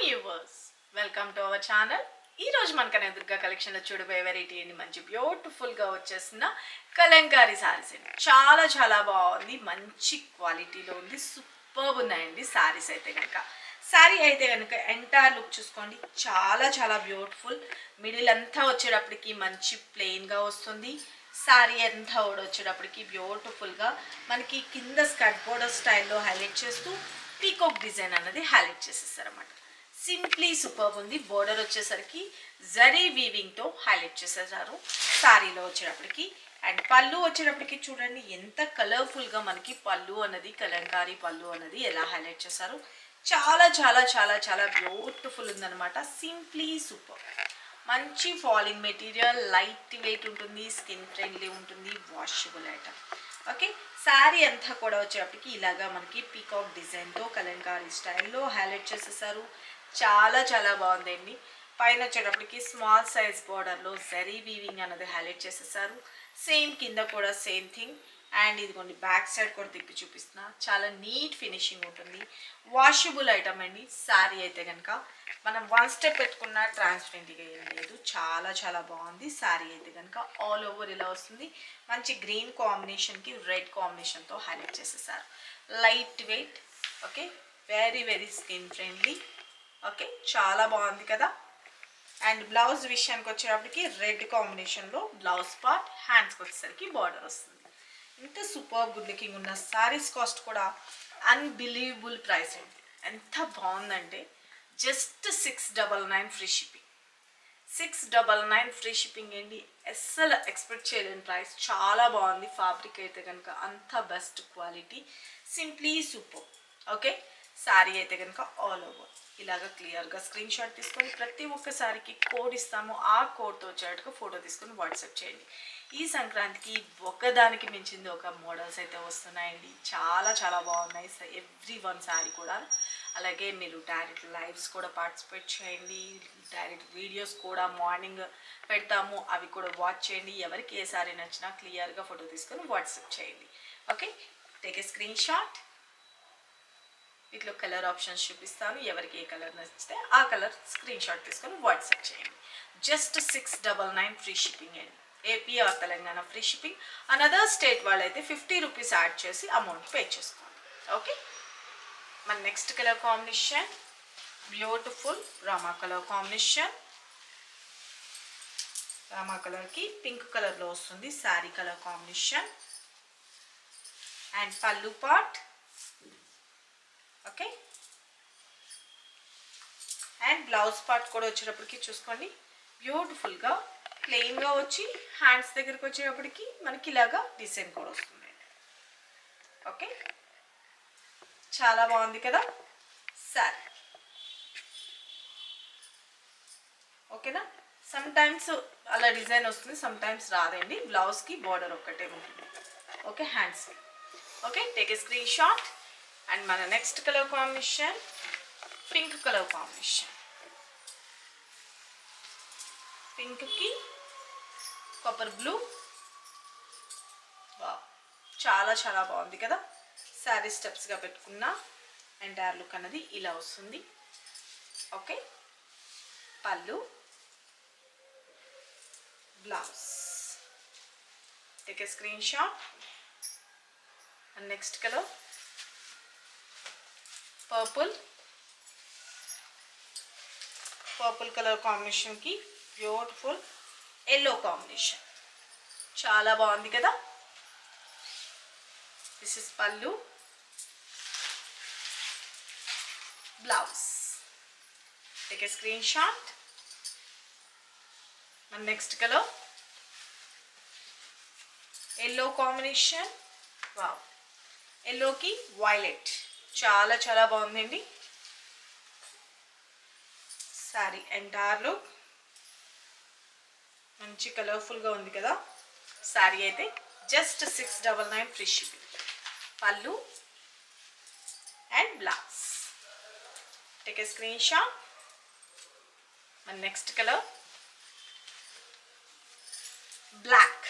Viewers welcome to our channel. ఈ రోజు మనకనే Durga collection లో చూడబోయే వెరైటీ అండి. మంచి బ్యూటిఫుల్ గా వచ్చేసిన కలంకారీ సారీస్ అండి. చాలా చాలా బాగుంది, మంచి క్వాలిటీలో ఉంది, సూపర్ ఉన్నాయండి సారీస్ అయితే కనుక. సారీ అయితే కనుక ఎంటైర్ లుక్ చూసుకోండి, చాలా చాలా బ్యూటిఫుల్. మిడిల్ అంతా వచ్చేటప్పటికి మంచి ప్లెయిన్ గా వస్తుంది. సారీ అంతా కూడా వచ్చేటప్పటికి బ్యూటిఫుల్ గా మనకి కింద స్కర్ట్ బోర్డర్ స్టైల్లో హైలైట్ చేస్తూ పీకాక్ డిజైన్ అన్నది హైలైట్ చేసేస్తారు అన్నమాట. సింప్లీ సూపర్ ఉంది. బోర్డర్ వచ్చేసరికి జరీ వీవింగ్ తో హైలైట్ చేసేసారు సారీలో వచ్చేటప్పటికి. అండ్ పళ్ళు వచ్చేటప్పటికి చూడండి ఎంత కలర్ఫుల్ గా మనకి పళ్ళు అన్నది, కలంకారీ పళ్ళు అన్నది ఎలా హైలైట్ చేశారు. చాలా చాలా చాలా చాలా బ్యూటిఫుల్ ఉందన్నమాట. Simply super. మంచి ఫాలింగ్ మెటీరియల్, లైట్ వెయిట్ ఉంటుంది, స్కిన్ ఫ్రెండ్లీ ఉంటుంది, వాషబుల్ ఐటమ్. ఓకే, శారీ అంతా కూడా వచ్చేటప్పటికి ఇలాగా మనకి పీకాక్ డిజైన్తో కలంకారీ స్టైల్లో హైలైట్ చేసేసారు. చాలా చాలా బాగుందండి. పైన వచ్చేటప్పటికి స్మాల్ సైజ్ బార్డర్లో జరీ వీవింగ్ అనేది హైలైట్ చేసేసారు. సేమ్ కింద కూడా సేమ్ థింగ్. అండ్ ఇదిగోండి బ్యాక్ సైడ్ కూడా తిప్పి చూపిస్తున్నా, చాలా నీట్ ఫినిషింగ్ ఉంటుంది, వాషబుల్ ఐటమ్ అండి. శారీ అయితే కనుక మనం వన్ స్టెప్ పెట్టుకున్న ట్రాన్స్పరెంట్గా ఏం లేదు, చాలా చాలా బాగుంది. శారీ అయితే కనుక ఆల్ ఓవర్ ఇలా వస్తుంది. మంచి గ్రీన్ కాంబినేషన్కి రెడ్ కాంబినేషన్తో హైలైట్ చేసేసారు. Light weight, okay, very very skin friendly. Okay, చాలా బాగుంది కదా. అండ్ బ్లౌజ్ విషయానికి వచ్చేటప్పటికి రెడ్ కాంబినేషన్లో బ్లౌజ్ పార్ట్, హ్యాండ్స్కి వచ్చేసరికి బార్డర్ వస్తుంది. ఇంత సూపర్ గుడ్ లుకింగ్ ఉన్న సారీస్ కాస్ట్ కూడా అన్బిలీవబుల్ ప్రైస్ అండి. ఎంత బాగుందంటే just 699 free shipping. 699 free shipping అండి. అస్సలు ఎక్స్పెక్ట్ చేయలేని ప్రైస్. చాలా బాగుంది. ఫ్యాబ్రిక్ అయితే కనుక అంత best quality, simply super. Okay, sari అయితే కనుక ఆల్ ఓవర్ ఇలాగ క్లియర్గా స్క్రీన్ షాట్ తీసుకొని ప్రతి ఒక్క శారీకి కోడ్ ఇస్తాము. ఆ కోడ్తో వచ్చేటట్టుగా ఫోటో తీసుకొని వాట్సాప్ చేయండి. ఈ సంక్రాంతికి ఒకదానికి మించింది ఒక మోడల్స్ అయితే వస్తున్నాయండి. చాలా చాలా బాగున్నాయి ఎవ్రీ వన్ శారీ కూడా. అలాగే మీరు డైరెక్ట్ లైవ్స్ కూడా పార్టిసిపేట్ చేయండి. డైరెక్ట్ వీడియోస్ కూడా మార్నింగ్ పెడతాము, అవి కూడా వాచ్ చేయండి. ఎవరికి ఏ శారీ నచ్చినా క్లియర్గా ఫోటో తీసుకొని వాట్సాప్ చేయండి. Okay, take a screenshot. వీటిలో కలర్ ఆప్షన్స్ చూపిస్తాను. ఎవరికి ఏ కలర్ నచ్చితే ఆ కలర్ స్క్రీన్ షాట్ తీసుకొని వాట్సాప్ చేయండి. జస్ట్ 699 ఫ్రీ షిప్పింగ్ అండి. AP or Telangana free shipping. Another state వాళ్ళైతే 50 రూపీస్ యాడ్ చేసి అమౌంట్ పే చేసుకోండి. ఓకే, మన నెక్స్ట్ కలర్ కాంబినేషన్ బ్యూటిఫుల్ రామా కలర్ కాంబినేషన్. రామా కలర్కి పింక్ కలర్లో వస్తుంది శారీ కలర్ కాంబినేషన్. అండ్ పళ్ళు part, okay, and blouse part కూడా వచ్చేటప్పటికి చూసుకోండి బ్యూటిఫుల్గా ప్లెయిన్గా వచ్చి హ్యాండ్స్ దగ్గరికి వచ్చేటప్పటికి మనకి ఇలాగా డిజైన్ కూడా వస్తుంది. ఓకే, చాలా బాగుంది కదా సారీ. ఓకేనా, సమ్ టైమ్స్ అలా డిజైన్ వస్తుంది, సమ్ టైమ్స్ రాదండి. బ్లౌజ్కి బార్డర్ ఒక్కటే ఉంటుంది. ఓకే, హ్యాండ్స్కి. Okay, take a screenshot. And మన next colour combination pink colour combination. పింక్కి కాపర్ బ్లూ. చాలా చాలా బాగుంది కదా. శారీ స్టెప్స్గా పెట్టుకున్న ఎంటైర్ లుక్ అన్నది ఇలా వస్తుంది. Okay, pallu, blouse. Take a screenshot. And next colour purple. Purple colour కాంబినేషన్కి బ్యూటిఫుల్ ఎల్లో కాంబినేషన్. చాలా బాగుంది కదా. This is pallu, blouse. Take a screenshot. And next colour yellow combination. Wow, ఎల్లోకి వైలెట్. చాలా చాలా బాగుందండి శారీ. ఎంటైర్ లుక్ మంచి కలర్ఫుల్గా ఉంది కదా. శారీ అయితే just 699 free shipping. Pallu and blouse. Take a screenshot. మన next colour black.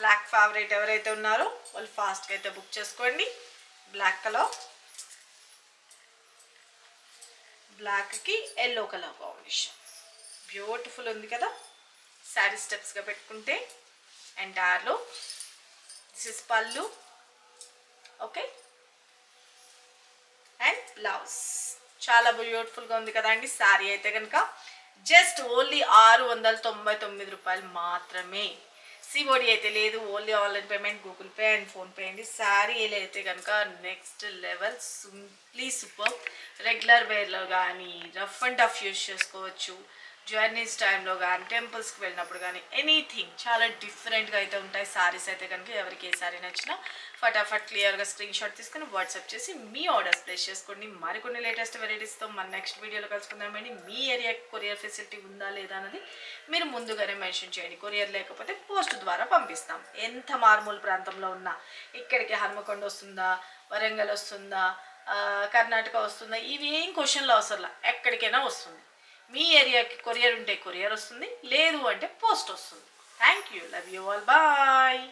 Black favourite ఎవరైతే ఉన్నారో వాళ్ళు ఫాస్ట్గా అయితే బుక్ చేసుకోండి. బ్లాక్ కలర్ బ్లాక్కి ఎల్లో కలర్ కాంబినేషన్ బ్యూటిఫుల్ ఉంది కదా. శారీ స్టెప్స్గా పెట్టుకుంటే ఎంటైర్లో this is pallu. Okay, and blouse చాలా బ్యూటిఫుల్గా ఉంది కదా అండి. శారీ అయితే కనుక జస్ట్ ఓన్లీ 699 రూపాయలు మాత్రమే. సిఓడి అయితే లేదు, only online payment, Google Pay and PhonePe అండి. శారీ అయితే కనుక next level, simply super. Regular వేర్లో కానీ రఫ్ అండ్ టఫ్ యూస్ చేసుకోవచ్చు, జర్నీస్ టైంలో కానీ టెంపుల్స్కి వెళ్ళినప్పుడు కానీ ఎనీథింగ్ చాలా డిఫరెంట్గా అయితే ఉంటాయి శారీస్ అయితే కనుక. ఎవరికి ఏ శారీ నచ్చినా ఫటాఫట్ క్లియర్గా స్క్రీన్ షాట్ తీసుకుని వాట్సాప్ చేసి మీ ఆర్డర్స్ ప్లేస్ చేసుకోండి. మరికొన్ని లేటెస్ట్ వెరైటీస్తో మన నెక్స్ట్ వీడియోలో కలుసుకుందామండి. మీ ఏరియాకి కొరియర్ ఫెసిలిటీ ఉందా లేదా అన్నది మీరు ముందుగానే మెన్షన్ చేయండి. కొరియర్ లేకపోతే పోస్ట్ ద్వారా పంపిస్తాం. ఎంత మారుమూల ప్రాంతంలో ఉన్నా, ఇక్కడికి హనుమకొండ వస్తుందా, వరంగల్ వస్తుందా, కర్ణాటక వస్తుందా, ఇవి ఏం క్వశ్చన్లు అవసరంలా, ఎక్కడికైనా వస్తుంది. మీ ఏరియాకి కొరియర్ ఉంటే కొరియర్ వస్తుంది, లేదు అంటే పోస్ట్ వస్తుంది. Thank you, love you all, bye.